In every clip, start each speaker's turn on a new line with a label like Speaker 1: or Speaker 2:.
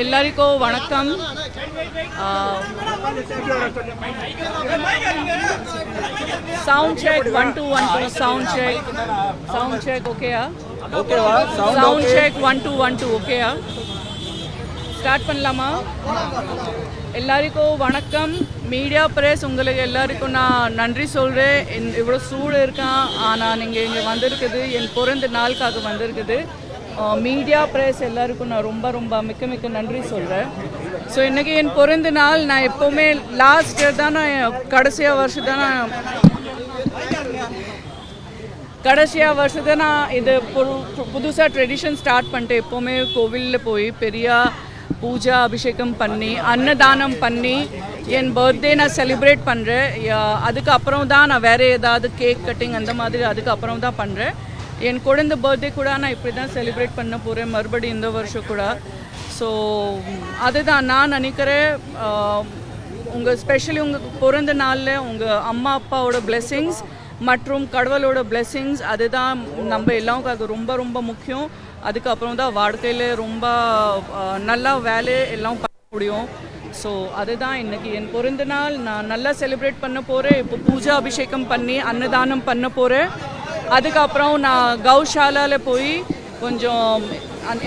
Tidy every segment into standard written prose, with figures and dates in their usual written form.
Speaker 1: எல்லாருக்கோ வணக்கம். Sound check 1 2 1 2 sound check ஓகேயா?
Speaker 2: ஓகேவா?
Speaker 1: சவுண்ட் செக் 1 2 1 2 ஓகேயா? ஸ்டார்ட் பண்ணலாமா? எல்லாருக்கும் வணக்கம். மீடியா பிரஸ் உங்களுக்கு எல்லாருக்கும் நான் நன்றி சொல்கிறேன். இவ்வளோ சூடு இருக்கான், ஆனால் நீங்கள் இங்கே வந்திருக்குது என் பிறந்த நாளுக்காக வந்திருக்குது. மீடியா பிரஸ் எல்லாருக்கும் நான் ரொம்ப மிக்க நன்றி சொல்கிறேன். ஸோ இன்றைக்கி என் பிறந்த நாள். நான் எப்போவுமே லாஸ்ட் இயர் தான் நான் கடைசியாக வருஷம் தான் நான் இது புதுசாக ட்ரெடிஷன் ஸ்டார்ட் பண்ணிட்டேன். எப்போவுமே கோவிலில் போய் பெரிய பூஜா அபிஷேகம் பண்ணி அன்னதானம் பண்ணி என் பர்த்டே நான் செலிப்ரேட் பண்ணுறேன். அதுக்கப்புறம் தான் நான் வேறு ஏதாவது கேக் கட்டிங் அந்த மாதிரி அதுக்கப்புறம் தான் பண்ணுறேன். என் குழந்தை பர்த்டே கூட நான் இப்படி தான் செலிப்ரேட் பண்ண போகிறேன் மறுபடியும் இந்த வருஷம் கூட. ஸோ அதுதான் நான் நினைக்கிறேன். ஸ்பெஷலி உங்கள் பிறந்த நாளில் உங்கள் அம்மா அப்பாவோட பிளெஸ்ஸிங்ஸ் மற்றும் கடவுளோட பிளெஸ்ஸிங்ஸ் அதுதான் நம்ம எல்லாருக்காக ரொம்ப முக்கியம். அதுக்கப்புறம் தான் வாழ்க்கையில் ரொம்ப நல்லா வேலை எல்லாம் பண்ண முடியும். ஸோ அதுதான் இன்றைக்கி என் பிறந்த நாள். நான் நல்லா செலிப்ரேட் பண்ண போகிறேன். இப்போ பூஜா அபிஷேகம் பண்ணி அன்னதானம் பண்ண போகிறேன். அதுக்கப்புறம் நான் கௌஷாலாவில் போய் கொஞ்சம்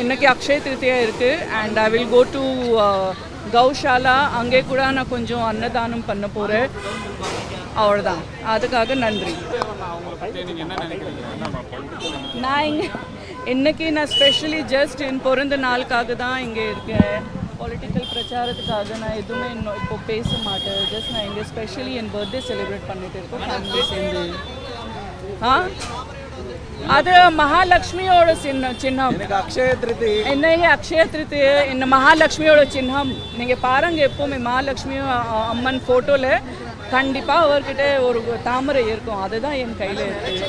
Speaker 1: இன்றைக்கி அக்ஷய திருத்தியா இருக்குது and I will go to gaushala. அங்கே கூட நான் கொஞ்சம் அன்னதானம் பண்ண போகிறேன். அவ்வளோதான். அதுக்காக நன்றி. நான் இன்றைக்கி நான் ஸ்பெஷலி ஜஸ்ட் என் பிறந்த நாளுக்காக தான் இங்கே இருக்கேன். பொலிட்டிக்கல் பிரச்சாரத்துக்காக நான் எதுவுமே இன்னும் இப்போ பேச மாட்டேன். ஜஸ்ட் நான் இங்கே ஸ்பெஷலி என் பர்த்டே செலிப்ரேட் பண்ணிட்டு இருக்கோம் ஃபேமிலி சேர்ந்து. அது மகாலட்சுமியோட சின்னம். இன்னைக்கு அக்ஷய திருத்தியை இந்த மகாலட்சுமியோட சின்னம். நீங்கள் பாருங்கள், எப்போவுமே மகாலட்சுமி அம்மன் ஃபோட்டோவில் கண்டிப்பாக அவர்கிட்ட ஒரு தாமரை இருக்கும். அதுதான் என் கையில் இருக்குது.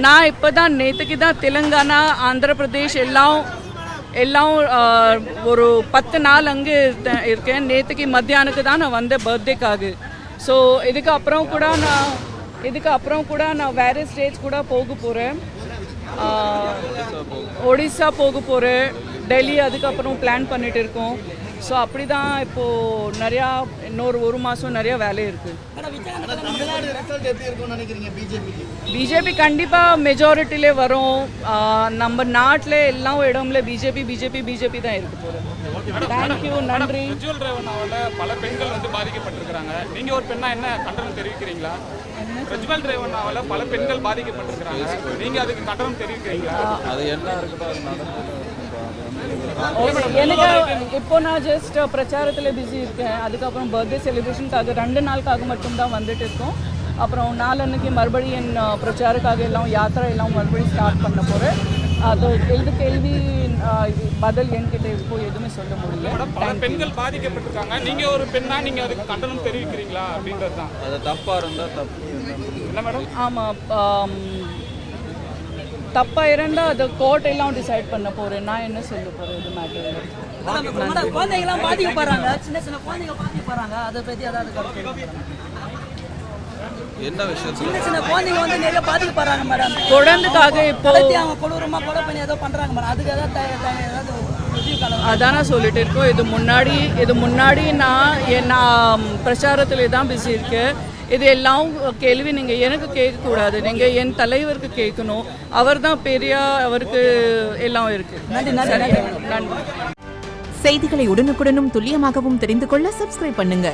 Speaker 1: நான் இப்போ தான் நேற்றுக்கு தான் தெலுங்கானா ஆந்திர பிரதேஷ் எல்லாம் ஒரு 10 நாள் அங்கே இருக்கேன். நேற்றுக்கு மத்தியானுக்கு தான் நான் வந்தேன் பர்த்டேக்காக. ஸோ இதுக்கப்புறம் கூட நான் வேறு ஸ்டேட்ஸ் கூட போக போகிறேன். ஒடிசா போக போகிறேன், டெல்லி அதுக்கப்புறம் பிளான் பண்ணிட்டு இருக்கோம். ஸோ அப்படி தான் இப்போது நிறையா இன்னொரு 1 மாதம் நிறையா வேலை இருக்குது. பிஜேபி கண்டிப்பாக மெஜாரிட்டியிலே வரும். நம்ம நாட்டில் எல்லா இடம்ல பிஜேபி தான் இருக்க போகிறோம். தேங்க்யூ, நன்றி.
Speaker 2: பிரஜ்வல் ரேவண்ணாவால் பல பெண்கள் பாதிக்கப்பட்டிருக்கிறாங்க. நீங்கள் ஒரு பெண்ணா என்ன கண்டனம் தெரிவிக்கிறீங்களா? பிரஜ்வல் ரேவண்ணாவால் பல பெண்கள் பாதிக்கப்பட்டிருக்கிறாங்க. நீங்கள் அதுக்கு கண்டனம் தெரிவிக்கிறீங்களா? அது என்ன
Speaker 1: எனக்கு இப்போ நான் ஜஸ்ட் பிரச்சாரத்தில் பிஸி இருக்கேன். அதுக்கப்புறம் பர்த்டே செலிப்ரேஷனுக்காக 2 நாளுக்காக மட்டும்தான் வந்துட்டு இருக்கோம். அப்புறம் நாளன்னைக்கு மறுபடியும் என் பிரச்சாரக்காக எல்லாம் யாத்திரை எல்லாம் மறுபடியும் ஸ்டார்ட் பண்ண போகிறேன். அது கேள்வி பதில் என்கிட்ட இப்போ எதுவுமே சொல்ல முடியல.
Speaker 2: பல பெண்கள் பாதிக்கப்பட்டிருக்காங்க. நீங்கள் ஒரு பெண்ணா நீங்கள் அதுக்கு கண்டனம் தெரிவிக்கிறீங்களா அப்படின்றது தான். அது தப்பாக இருந்தால் தப்பு என்ன மேடம்?
Speaker 1: ஆமாம், தப்பாக இருந்தால் அது கோர்ட் எல்லாம் டிசைட் பண்ண போகிறேன். நான் என்ன சொல்ல போகிறேன் இது மேட்டர்.
Speaker 3: குழந்தைங்களாம் பாதிக்கப்படுறாங்க, சின்ன குழந்தைங்க பாதிக்கப்படுறாங்க. அதை பற்றி அதாவது என்ன விஷயம்? சின்ன குழந்தைங்க நிறைய பாதிக்கப்படுறாங்க மேடம்.
Speaker 1: குழந்தைக்காக இப்போ
Speaker 3: அவங்க கொடூரமாக கொலை பண்ணி ஏதோ பண்ணுறாங்க மேடம். அதுக்கு ஏதாவது
Speaker 1: அதான் நான் சொல்லிட்டு இருக்கோம். இது முன்னாடி நான் பிரச்சாரத்தில் தான் பிஸி இருக்கேன். இது எல்லாம் கேள்வி நீங்கள் எனக்கு கேட்கக்கூடாது, நீங்கள் என் தலைவருக்கு கேட்கணும். அவர் தான் அவருக்கு எல்லாம் இருக்குது. நன்றி.
Speaker 4: செய்திகளை உடனுக்குடனும் துல்லியமாகவும் தெரிந்து கொள்ள சப்ஸ்கிரைப் பண்ணுங்க.